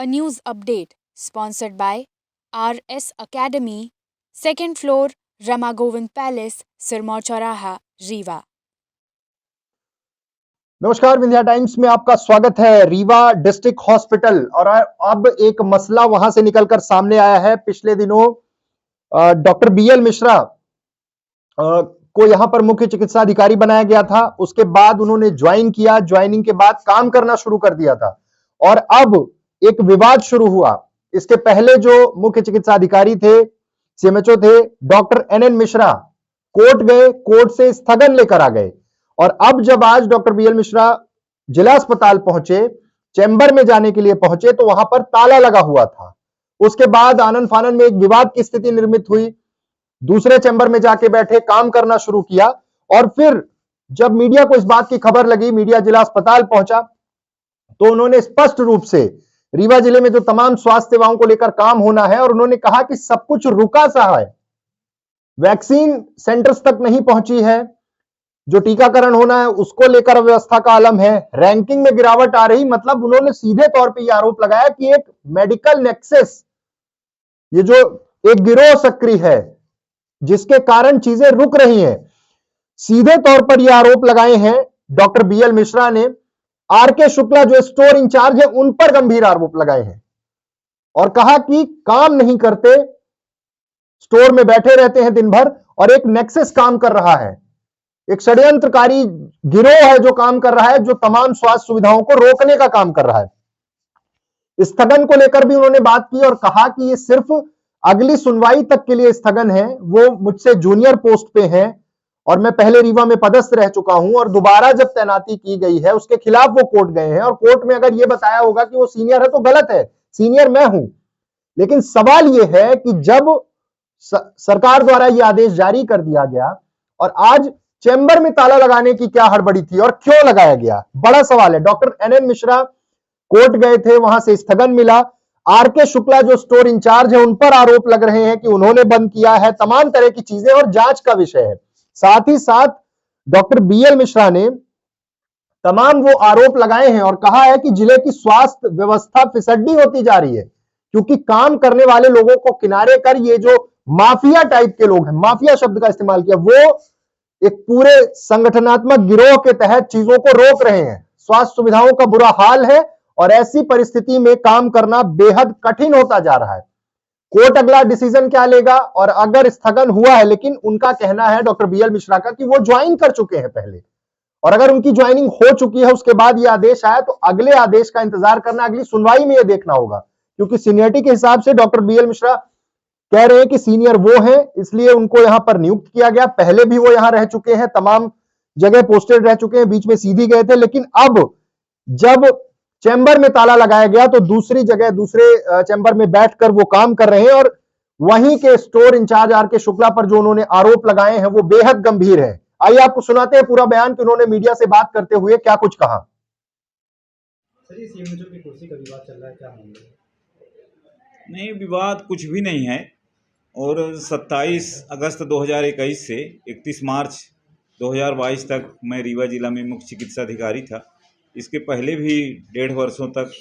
A news update sponsored by RS Academy, second floor, Rama Govind Palace, Sirmaur Chauraha, Rewa. नमस्कार, Vindhya times में आपका स्वागत है। रीवा डिस्ट्रिक्ट हॉस्पिटल और अब एक मसला वहां से निकलकर सामने आया है। पिछले दिनों डॉक्टर बीएल मिश्रा को यहां पर मुख्य चिकित्सा अधिकारी बनाया गया था। उसके बाद उन्होंने ज्वाइन किया, ज्वाइनिंग के बाद काम करना शुरू कर दिया था और अब एक विवाद शुरू हुआ। इसके पहले जो मुख्य चिकित्सा अधिकारी थे, सीएमएचओ थे, डॉक्टर एनएन मिश्रा कोर्ट गए, कोर्ट से स्थगन लेकर आ गए और अब जब आज डॉक्टर बीएल मिश्रा जिला अस्पताल पहुंचे, चैम्बर में जाने के लिए पहुंचे तो वहां पर ताला लगा हुआ था। उसके बाद आनन फानन में एक विवाद की स्थिति निर्मित हुई। दूसरे चैम्बर में जाके बैठे, काम करना शुरू किया और फिर जब मीडिया को इस बात की खबर लगी, मीडिया जिला अस्पताल पहुंचा तो उन्होंने स्पष्ट रूप से रीवा जिले में जो तमाम स्वास्थ्य सेवाओं को लेकर काम होना है और उन्होंने कहा कि सब कुछ रुका सा है, वैक्सीन सेंटर्स तक नहीं पहुंची है, जो टीकाकरण होना है उसको लेकर व्यवस्था का आलम है, रैंकिंग में गिरावट आ रही। मतलब उन्होंने सीधे तौर पे यह आरोप लगाया कि एक मेडिकल नेक्सस, ये जो एक गिरोह सक्रिय है जिसके कारण चीजें रुक रही हैं, सीधे तौर पर यह आरोप लगाए हैं डॉक्टर बीएल मिश्रा ने। आरके शुक्ला जो स्टोर इंचार्ज है उन पर गंभीर आरोप लगाए हैं और कहा कि काम नहीं करते, स्टोर में बैठे रहते हैं दिन भर और एक नेक्सस काम कर रहा है, एक षड्यंत्रकारी गिरोह है जो काम कर रहा है, जो तमाम स्वास्थ्य सुविधाओं को रोकने का काम कर रहा है। स्थगन को लेकर भी उन्होंने बात की और कहा कि ये सिर्फ अगली सुनवाई तक के लिए स्थगन है। वो मुझसे जूनियर पोस्ट पे हैं और मैं पहले रीवा में पदस्थ रह चुका हूं और दोबारा जब तैनाती की गई है उसके खिलाफ वो कोर्ट गए हैं और कोर्ट में अगर ये बताया होगा कि वो सीनियर है तो गलत है, सीनियर मैं हूं। लेकिन सवाल ये है कि जब सरकार द्वारा यह आदेश जारी कर दिया गया और आज चैम्बर में ताला लगाने की क्या हड़बड़ी थी और क्यों लगाया गया, बड़ा सवाल है। डॉक्टर एनएन मिश्रा कोर्ट गए थे, वहां से स्थगन मिला। आरके शुक्ला जो स्टोर इंचार्ज है उन पर आरोप लग रहे हैं कि उन्होंने बंद किया है, तमाम तरह की चीजें और जांच का विषय है। साथ ही साथ डॉक्टर बीएल मिश्रा ने तमाम वो आरोप लगाए हैं और कहा है कि जिले की स्वास्थ्य व्यवस्था फिसड्डी होती जा रही है क्योंकि काम करने वाले लोगों को किनारे कर ये जो माफिया टाइप के लोग हैं, माफिया शब्द का इस्तेमाल किया, वो एक पूरे संगठनात्मक गिरोह के तहत चीजों को रोक रहे हैं। स्वास्थ्य सुविधाओं का बुरा हाल है और ऐसी परिस्थिति में काम करना बेहद कठिन होता जा रहा है। कोर्ट अगला डिसीजन क्या लेगा और अगर स्थगन हुआ है, लेकिन उनका कहना है डॉक्टर बीएल मिश्रा का कि वो ज्वाइन कर चुके हैं पहले और अगर उनकी ज्वाइनिंग हो चुकी है उसके बाद ये आदेश आया तो अगले आदेश का इंतजार करना, अगली सुनवाई में यह देखना होगा क्योंकि सीनियरिटी के हिसाब से डॉक्टर बीएल मिश्रा कह रहे हैं कि सीनियर वो हैं, इसलिए उनको यहां पर नियुक्त किया गया। पहले भी वो यहां रह चुके हैं, तमाम जगह पोस्टेड रह चुके हैं, बीच में सीधी गए थे, लेकिन अब जब चैम्बर में ताला लगाया गया तो दूसरी जगह, दूसरे चैम्बर में बैठकर वो काम कर रहे हैं और वहीं के स्टोर इंचार्ज आरके शुक्ला पर जो उन्होंने आरोप लगाए हैं वो बेहद गंभीर है। आइए आपको सुनाते हैं पूरा बयान कि उन्होंने मीडिया से बात करते हुए क्या कुछ कहा। सर, ये सीएमएचओ की कुर्सी का विवाद चल रहा है, क्या मामला है? नहीं, विवाद कुछ भी नहीं है और 27 अगस्त 2021 से 31 मार्च 2022 तक मैं रीवा जिला में मुख्य चिकित्सा अधिकारी था। इसके पहले भी 1.5 वर्षों तक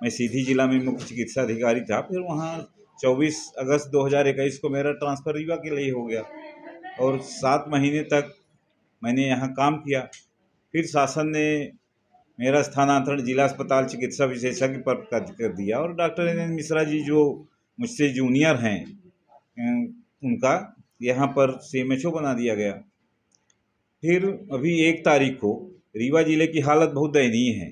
मैं सीधी जिला में मुख्य चिकित्सा अधिकारी था। फिर वहाँ 24 अगस्त 2021 को मेरा ट्रांसफ़र रीवा के लिए हो गया और 7 महीने तक मैंने यहाँ काम किया। फिर शासन ने मेरा स्थानांतरण जिला अस्पताल चिकित्सा विशेषज्ञ पर कर दिया और डॉक्टर एनएन मिश्रा जी जो मुझसे जूनियर हैं उनका यहाँ पर सीएमएचओ बना दिया गया। फिर अभी 1 तारीख को रीवा जिले की हालत बहुत दयनीय है।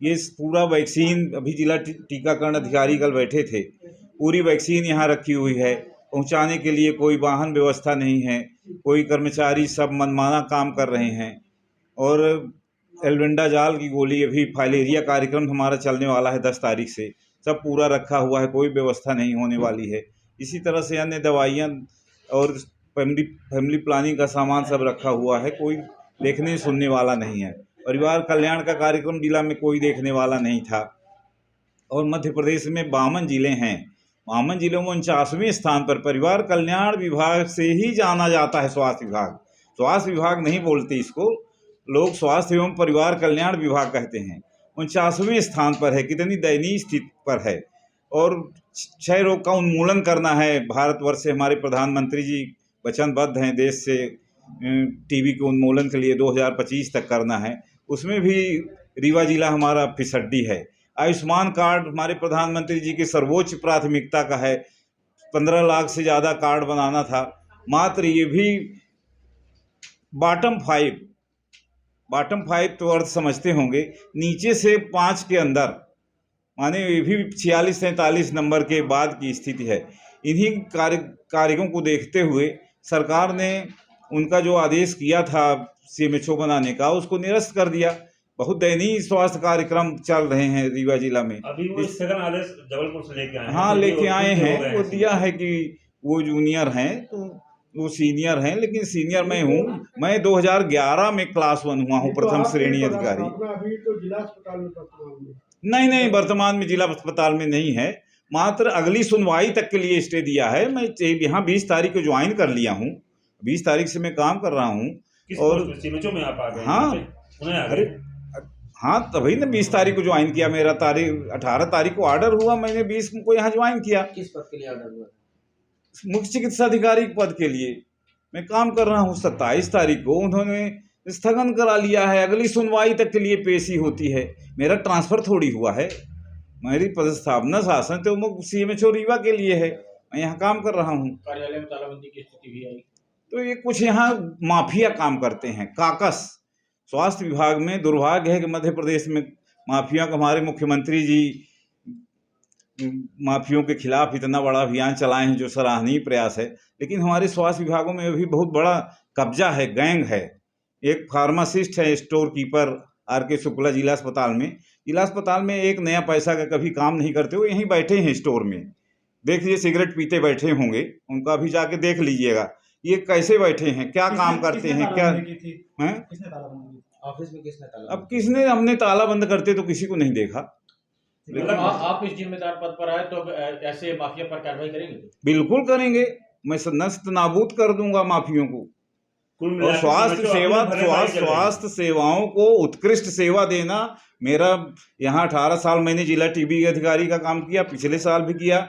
ये पूरा वैक्सीन, अभी जिला टीकाकरण अधिकारी कल बैठे थे, पूरी वैक्सीन यहाँ रखी हुई है, पहुँचाने के लिए कोई वाहन व्यवस्था नहीं है, कोई कर्मचारी सब मनमाना काम कर रहे हैं और एल्बेंडाजॉल की गोली, अभी फाइलेरिया कार्यक्रम हमारा चलने वाला है 10 तारीख से, सब पूरा रखा हुआ है, कोई व्यवस्था नहीं होने वाली है। इसी तरह से अन्य दवाइयाँ और फैमिली प्लानिंग का सामान सब रखा हुआ है, कोई देखने सुनने वाला नहीं है। परिवार कल्याण का कार्यक्रम जिला में कोई देखने वाला नहीं था और मध्य प्रदेश में 52 जिले हैं, 52 जिलों में 49वें स्थान पर परिवार कल्याण विभाग से ही जाना जाता है। स्वास्थ्य विभाग नहीं बोलते इसको, लोग स्वास्थ्य एवं परिवार कल्याण विभाग कहते हैं। 49वें स्थान पर है, कितनी दयनीय स्थिति पर है। और क्षय रोग का उन्मूलन करना है। भारतवर्ष से हमारे प्रधानमंत्री जी वचनबद्ध हैं देश से टीबी के उन्मूलन के लिए 2025 तक करना है। उसमें भी रीवा जिला हमारा फिसड्डी है। आयुष्मान कार्ड हमारे प्रधानमंत्री जी की सर्वोच्च प्राथमिकता का है। 15 लाख से ज़्यादा कार्ड बनाना था, मात्र ये भी बॉटम फाइव तो अर्थ समझते होंगे, नीचे से 5 के अंदर, माने ये भी 46-47 नंबर के बाद की स्थिति है। इन्हीं कार्यों को देखते हुए सरकार ने उनका जो आदेश किया था सीएमएचओ बनाने का, उसको निरस्त कर दिया। बहुत दयनीय स्वास्थ्य कार्यक्रम चल रहे हैं रीवा जिला में। अभी वो सेकंड आदेश जबलपुर से लेके आए हैं। हाँ, लेके आए हैं। वो दिया है है कि वो जूनियर हैं तो वो सीनियर हैं, लेकिन सीनियर मैं हूँ। मैं 2011 में क्लास 1 हुआ हूँ, प्रथम श्रेणी अधिकारी। अभी तो जिला अस्पताल में नहीं, वर्तमान में जिला अस्पताल में नहीं है, मात्र अगली सुनवाई तक के लिए स्टे दिया है। मैं यहाँ 20 तारीख को ज्वाइन कर लिया हूँ, 20 तारीख से मैं काम कर रहा हूँ। और सीमेचो में आप आ गए? हाँ, अरे हाँ, तभी ना 20 तारीख को ज्वाइन किया। मेरा 18 तारीख को ऑर्डर हुआ, मैंने 20 को यहाँ ज्वाइन किया। किस पद के लिए ऑर्डर हुआ? मुख्य चिकित्सा अधिकारी पद के लिए मैं काम कर रहा हूँ। 27 तारीख को उन्होंने स्थगन करा लिया है, अगली सुनवाई तक के लिए पेशी होती है। मेरा ट्रांसफ़र थोड़ी हुआ है, मेरी पदस्थापना शासन तो सीएमएचओ रीवा के लिए है, मैं यहाँ काम कर रहा हूँ। कार्यालय में तालाबंदी की स्थिति भी आई तो ये कुछ यहाँ माफिया काम करते हैं, काकस। स्वास्थ्य विभाग में दुर्भाग्य है कि मध्य प्रदेश में माफिया को, हमारे मुख्यमंत्री जी माफियों के खिलाफ इतना बड़ा अभियान चलाए हैं जो सराहनीय प्रयास है, लेकिन हमारे स्वास्थ्य विभागों में भी बहुत बड़ा कब्जा है, गैंग है। एक फार्मासिस्ट है, स्टोर कीपर आर.के. शुक्ला जिला अस्पताल में एक नया पैसा का कभी काम नहीं करते। वो यहीं बैठे हैं स्टोर में, देख लीजिए, सिगरेट पीते बैठे होंगे, उनका भी जाके देख लीजिएगा ये कैसे बैठे हैं, क्या काम करते हैं, क्या हैं। ऑफिस में किसने ताला? अब किसने, हमने ताला बंद करते तो किसी को नहीं देखा। मतलब आप इस जिम्मेदार पद पर आए तो अब ऐसे माफिया पर कार्रवाई करेंगे? बिल्कुल करेंगे, मैं नस्त नाबूद कर दूंगा माफियों को। और स्वास्थ्य सेवाओं को उत्कृष्ट सेवा देना, मेरा यहाँ 18 साल मैंने जिला टीबी अधिकारी का काम किया, पिछले साल भी किया।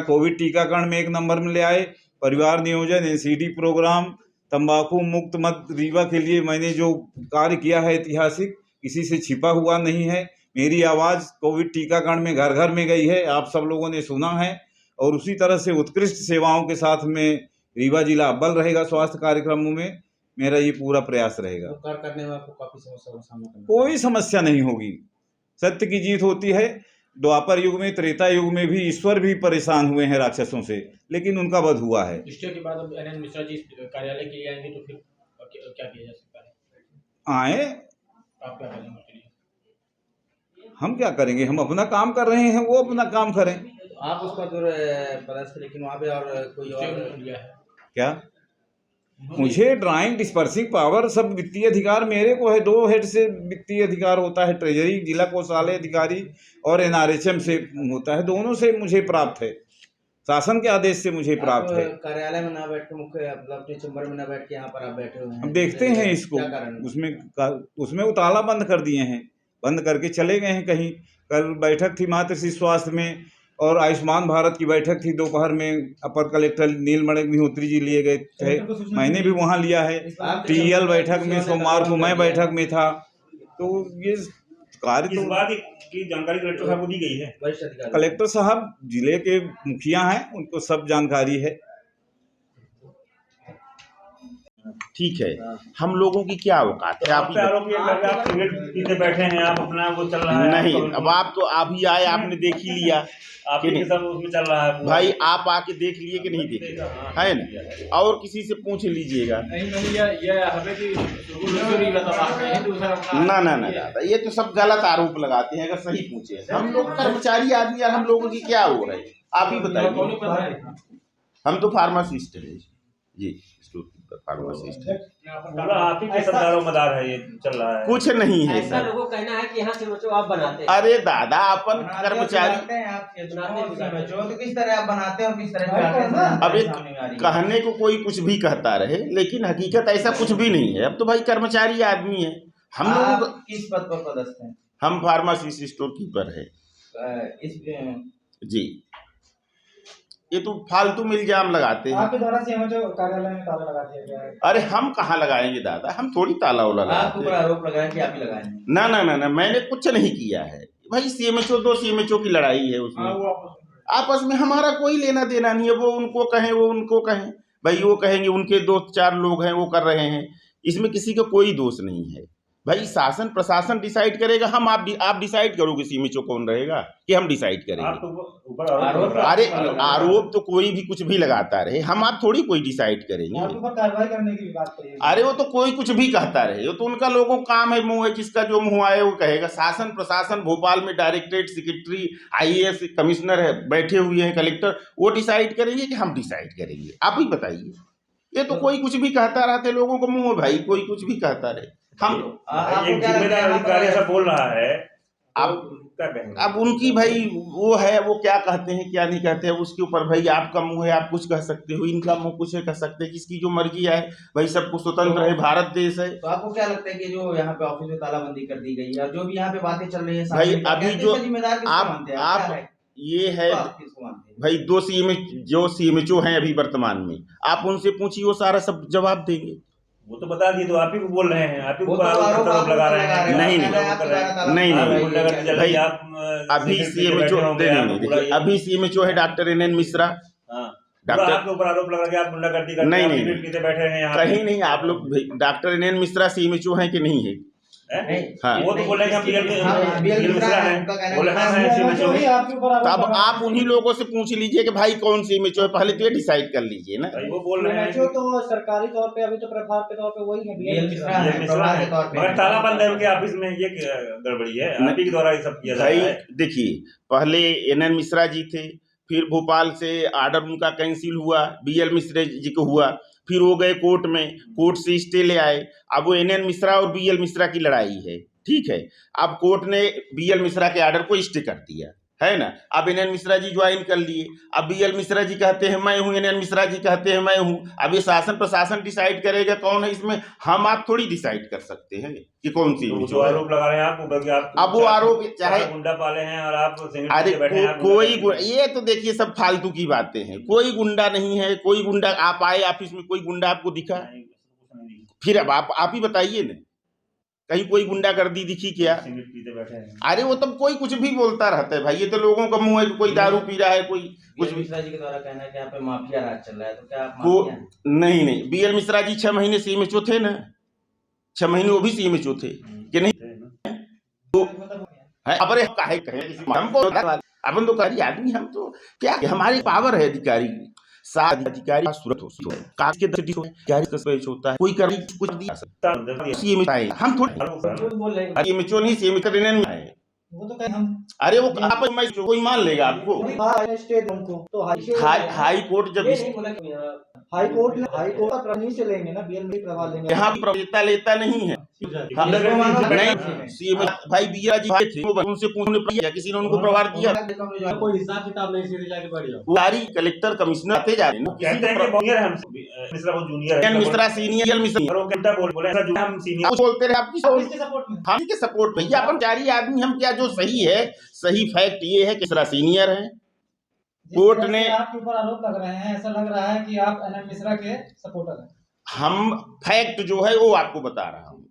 कोविड टीकाकरण में 1 नंबर में ले आए। परिवार नियोजन, एनसीडी प्रोग्राम, तंबाकू मुक्त मत रीवा के लिए मैंने जो कार्य किया है ऐतिहासिक, किसी से छिपा हुआ नहीं है। मेरी आवाज़ कोविड टीकाकरण में घर घर में गई है, आप सब लोगों ने सुना है। और उसी तरह से उत्कृष्ट सेवाओं के साथ में रीवा जिला अव्वल रहेगा स्वास्थ्य कार्यक्रमों में। मेरा ये पूरा प्रयास रहेगा। कार्य करने में आपको काफी समस्या का सामना करना? कोई समस्या नहीं होगी, सत्य की जीत होती है। द्वापर युग में, त्रेता युग में भी ईश्वर भी परेशान हुए हैं राक्षसों से, लेकिन उनका वध हुआ है। इसके के बाद अब एनएन मिश्रा जी कार्यालय के लिए आएंगे तो फिर क्या किया जा सकता है? आए, आप क्या करेंगे उसके लिए? हम क्या करेंगे, हम अपना काम कर रहे हैं, वो अपना काम करें। आप उस पर पदस्थ, लेकिन वहाँ पे और कोई और लिया है क्या? मुझे ड्राइंग डिस्पर्सिंग पावर, सब वित्तीय अधिकार मेरे को है। 2 हेड से वित्तीय अधिकार होता है, ट्रेजरी, जिला कोषालय अधिकारी और एनआरएचएम से होता है। दोनों से मुझे प्राप्त है, शासन के आदेश से मुझे प्राप्त है। कार्यालय में ना बैठ के, मुख्य मतलब चैम्बर में ना बैठ के यहाँ पर आप बैठे हुए हैं, हम देखते हैं इसको। उसमें वो ताला बंद कर दिए हैं, बंद करके चले गए हैं कहीं। कल बैठक थी मातृश्री स्वास्थ्य में, और आयुष्मान भारत की बैठक थी दोपहर में। अपर कलेक्टर नीलमणि अग्निहोत्री जी लिए गए थे, मैंने भी वहाँ लिया है। टीएल बैठक में सोमवार को मैं बैठक में था। तो ये कार्य इस बात की जानकारी कलेक्टर साहब को दी गई है? वरिष्ठ अधिकारी, कलेक्टर साहब जिले के मुखिया हैं, उनको सब जानकारी है। ठीक है, हम लोगों की क्या औकात है? आप सिगरेट पीते बैठे हैं, आप अपना वो चल रहा है नहीं, अब आप तो आप ही आए, आपने देख ही लिया आपके नहीं? सब उसमें चल रहा है भाई आप आके देख लिए कि नहीं देखे, है ना? और किसी से पूछ लीजिएगा। ना दादा, ये तो सब गलत आरोप लगाते हैं। अगर सही पूछे, हम लोग कर्मचारी आदमी, हम लोगों की क्या हो रहा है आप ही बताइए। हम तो फार्मासिस्ट है जी, फार्मासिस्ट है। आप ही के सब दारोमदार है, ये चल रहा है। कुछ नहीं है ऐसा सर। लोगों का कहना है कि यहाँ से बच्चों आप बनाते हैं। अरे दादा, अपन कर्मचारी, तो किस तरह आप बनाते हैं और किस तरह? अब एक कहने को कोई कुछ भी कहता रहे, लेकिन हकीकत ऐसा कुछ भी नहीं है। अब तो भाई कर्मचारी आदमी है हम लोग। किस पद पर पदस्थ हैं? हम फार्मासिस्ट स्टोर कीपर है। इस जी, ये तो फालतू में इल्जाम लगाते हैं। आपके द्वारा सीएमएचओ कार्यालय में ताला लगा दिया गया है। अरे हम कहाँ लगाएंगे दादा, हम थोड़ी ताला वाला आपके ऊपर लगाते हैं। आरोप लगाया कि आप ही लगाए हैं। ना ना ना ना, मैंने कुछ नहीं किया है भाई। सीएमएचओ दो सीएमएचओ की लड़ाई है, उसमें आपस में हमारा कोई लेना देना नहीं है। वो उनको कहें, वो उनको कहें, भाई वो कहेंगे उनके 2-4 लोग हैं वो कर रहे हैं, इसमें किसी का कोई दोष नहीं है भाई। शासन प्रशासन डिसाइड करेगा, हम आप डिसाइड करोगे सीएमएचओ कौन रहेगा कि हम डिसाइड आप करेंगे? तो ऊपर आरोप लगा अरे रहे हैं। आरोप तो कोई भी कुछ भी लगाता रहे, हम आप थोड़ी कोई डिसाइड करेंगे। आपके ऊपर कार्रवाई करने की भी बात कही है। अरे वो तो कोई कुछ भी कहता रहे, वो तो उनका लोगों का काम है, मुंह है, जिसका जो मुंह आए वो कहेगा। शासन प्रशासन भोपाल में डायरेक्टरेट सेक्रेटरी आईएएस कमिश्नर है, बैठे हुए हैं कलेक्टर, वो डिसाइड करेंगे कि हम डिसाइड करेंगे? आप ही बताइए। ये तो कोई कुछ भी कहता रहते, लोगों को मुंह है भाई, कोई कुछ भी कहता रहे। हम एक जिम्मेदार अधिकारी ऐसा बोल रहा है, आप क्या कहेंगे? अब उनकी भाई वो है, वो क्या कहते हैं क्या नहीं कहते हैं उसके ऊपर भाई आपका मुंह है, आप कुछ कह सकते हो, इनका मुंह कुछ है कह सकते हैं, किसकी जो मर्जी है भाई, सबको स्वतंत्र है, भारत देश है। तो आपको क्या लगता है कि जो यहाँ पे ऑफिस में तालाबंदी कर दी गई है और जो भी यहाँ पे बातें चल रही है भाई सामने, अभी कहते हैं जो इसका जिम्मेदार किसको आप मानते हैं? आप क्या है? ये है तो आप किसको मानते हैं? भाई, दो सीएमएचओ हैं अभी वर्तमान में, आप उनसे पूछिए, वो सारा सब जवाब देंगे। वो तो बता दिए, तो आप ही को बोल रहे हैं, आप ही को वो तो आरोप आरोप लगा रहे हैं। नहीं, नहीं, आप कर रहे हैं। नहीं, आप नहीं, गुंडागर्दी चल रही है, आप अभी सेक्रेटरी से सीएमएचओ बैठे होंगे, आप पूरा देखिए, ये- अभी सीएमएचओ है डॉक्टर NN मिश्रा। हाँ, डॉक्टर- पूरा आपके ऊपर आरोप लगा कि आप गुंडागर्दी करते नहीं, हैं, नहीं, आप सिगरेट पीते बैठे हैं यहाँ पे। कहीं नहीं, आप लोग डॉक्टर NN मिश्रा सीएमएचओ हैं कि नहीं है? हैं? हाँ। वो तो बोले कि हम BL मिश्रा है, उनका कहना है बोले कि हाँ, हाँ, हैं, सीएमएचओ ही हैं। आपके ऊपर आरोप तब लगा आप रहे हैं। उन्हीं लोगों से पूछ लीजिए कि भाई कौन सीएमएचओ है, पहले तो ये डिसाइड कर लीजिए ना। भाई वो बोल रहे हैं सीएमएचओ तो सरकारी तौर पे अभी तो प्रभार के तौर पे वही है, BL मिश्रा ये है, मिश्रा प्रभार है, के तौर पे। मगर ताला बंद है उनके ऑफिस में, ये क्या गड़बड़ी है? आप ही के द्वारा ये सब किया जा भाई रहा है। देखिए, पहले NN मिश्रा जी थे, फिर भोपाल से आर्डर उनका कैंसिल हुआ, BL मिश्रा जी को हुआ, फिर वो गए कोर्ट में, कोर्ट से स्टे ले आए। अब वो NN मिश्रा और BL मिश्रा की लड़ाई है, ठीक है। अब कोर्ट ने BL मिश्रा के आर्डर को स्टे कर दिया है ना। अब NN मिश्रा जी ज्वाइन कर लिए, अब BL मिश्रा जी कहते हैं मैं हूँ, NN मिश्रा जी कहते हैं मैं हूँ। अब ये शासन प्रशासन डिसाइड करेगा कौन है, इसमें हम आप थोड़ी डिसाइड कर सकते हैं कि कौन सी तो जो आरोप लगा रहे हैं आपको ऊपर कि आप अब वो आरोप चाहे गुंडा पाले हैं और आप सिगरेट अरे पीते बैठे हैं, आप कोई गुंडा ये तो देखिए सब फालतू की बातें हैं। कोई गुंडा नहीं है, कोई गुंडा, आप आए ऑफिस में, कोई गुंडा आपको दिखा? नहीं, कुछ नहीं, फिर अब आप ही बताइए ना, कहीं कोई गुंडागर्दी दिखी क्या? सिगरेट पीते बैठे हैं। अरे वो तब कोई कुछ भी बोलता रहता है भाई, ये तो लोगों का मुंह है कि कोई दारू पी रहा है, कोई कुछ BL भी। मिश्रा जी के द्वारा कहना है कि यहाँ पे माफिया राज चल रहा है, तो क्या आप को माफिया हैं? नहीं, BL मिश्रा जी 6 महीने सीएमएचओ थे ना, 6 महीने वो भी सीएमएचओ थे कि नहीं? है अब, अरे काहे कहे किसी हमको, अपन तो करी आदमी, हम तो क्या, हमारी पावर है अधिकारी, साथ अधिकारी सूरत हो कागज के दर्ज हो, क्या पेश होता है, कोई कर कुछ दिया सकता है। सीएमएचओ आए, हम थोड़ी बोल रहे हैं। सीएमएचओ नहीं, सीएमएचओ NN में आए। वो तो कहीं हम अरे वो आप मैं कोई मान लेगा आपको? स्टेट उनको तो हाई कोर्ट जब ये नहीं बोला कि हाई कोर्ट का प्रणी से लेंगे ना, BL में प्रभार लेंगे। यहाँ प्रवक्ता लेता नहीं है। हाँ, नहीं सीएम भाई बीरा जी थे, वो उनसे पूछने पर किसी ने उनको प्रभार दिया? कोई हिसाब किताब नहीं, सीधे जाके बैठ जाओ। वो सारी कलेक्टर कमिश्नर आते जा रहे हैं ना, किसी कहते हैं कि जूनियर है हमसे, मिश्रा वो जूनियर है, मिश्रा सीनियर मिश्रा और वो कहता बोले ऐसा जूनियर, हम सीनियर। आप बोलते रहे आपकी किसके सपोर्ट में? हम के सपोर्ट भैया, अपन चारी आदमी, हम क्या, जो सही है, सही फैक्ट ये है कि मिश्रा सीनियर है। जिस कोर्ट तरह से ने- आपके ऊपर आरोप लग रहे हैं, ऐसा लग रहा है कि आप NN मिश्रा के सपोर्टर हैं। हम फैक्ट जो है वो आपको बता रहा हूँ।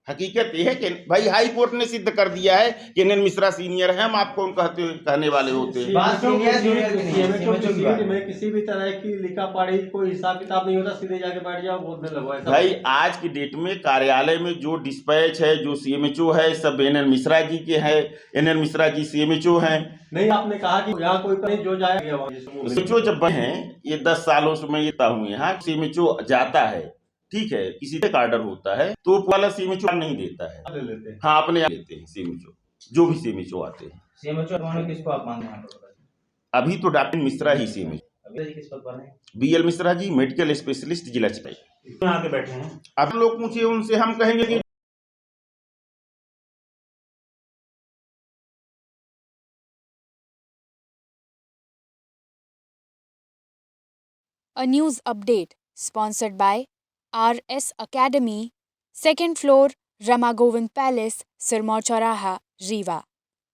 हकीकत ये है कि भाई हाई कोर्ट ने सिद्ध कर दिया है कि NN मिश्रा सीनियर है, हम आपको कहने वाले होते हैं। बात सीनियर जूनियर की नहीं है, सीएमएचओ की बात है। में किसी भी तरह की लिखा पढ़ी कोई हिसाब किताब नहीं होता, सीधे जाके बैठ जाओ, बोलने लगो ऐसा। भाई आज की डेट में कार्यालय में जो डिस्पैच है, जो सीएमएचओ है, सब NN मिश्रा जी के हैं। NN मिश्रा जी सीएमएचओ हैं। नहीं, आपने कहा कि यहाँ कोई नहीं, जो जाएगा सीएमएचओ जब बने हैं, ये 10 सालों से मैं ये हूँ यहाँ, सीएमएचओ जाता है, ठीक है, किसी का ऑर्डर होता है तो वाला सीएमएचओ नहीं देता है, ले लेते हैं। हाँ अपने आप लेते हैं सीएमएचओ, जो भी सीएमएचओ आते हैं। सीएमएचओ कौन है, किसको आप मानते हैं? अभी तो डॉक्टर मिश्रा ही सीएमएचओ। अभी किस पद पर है? BL Mishra ji medical specialist जिला चिकित्सालय। यहाँ के बैठे हैं। अब लोग पूछिए उनसे, हम कहेंगे कि A news update sponsored by RS Academy, second floor, Rama Govind Palace, Sirmaur Chauraha, Rewa.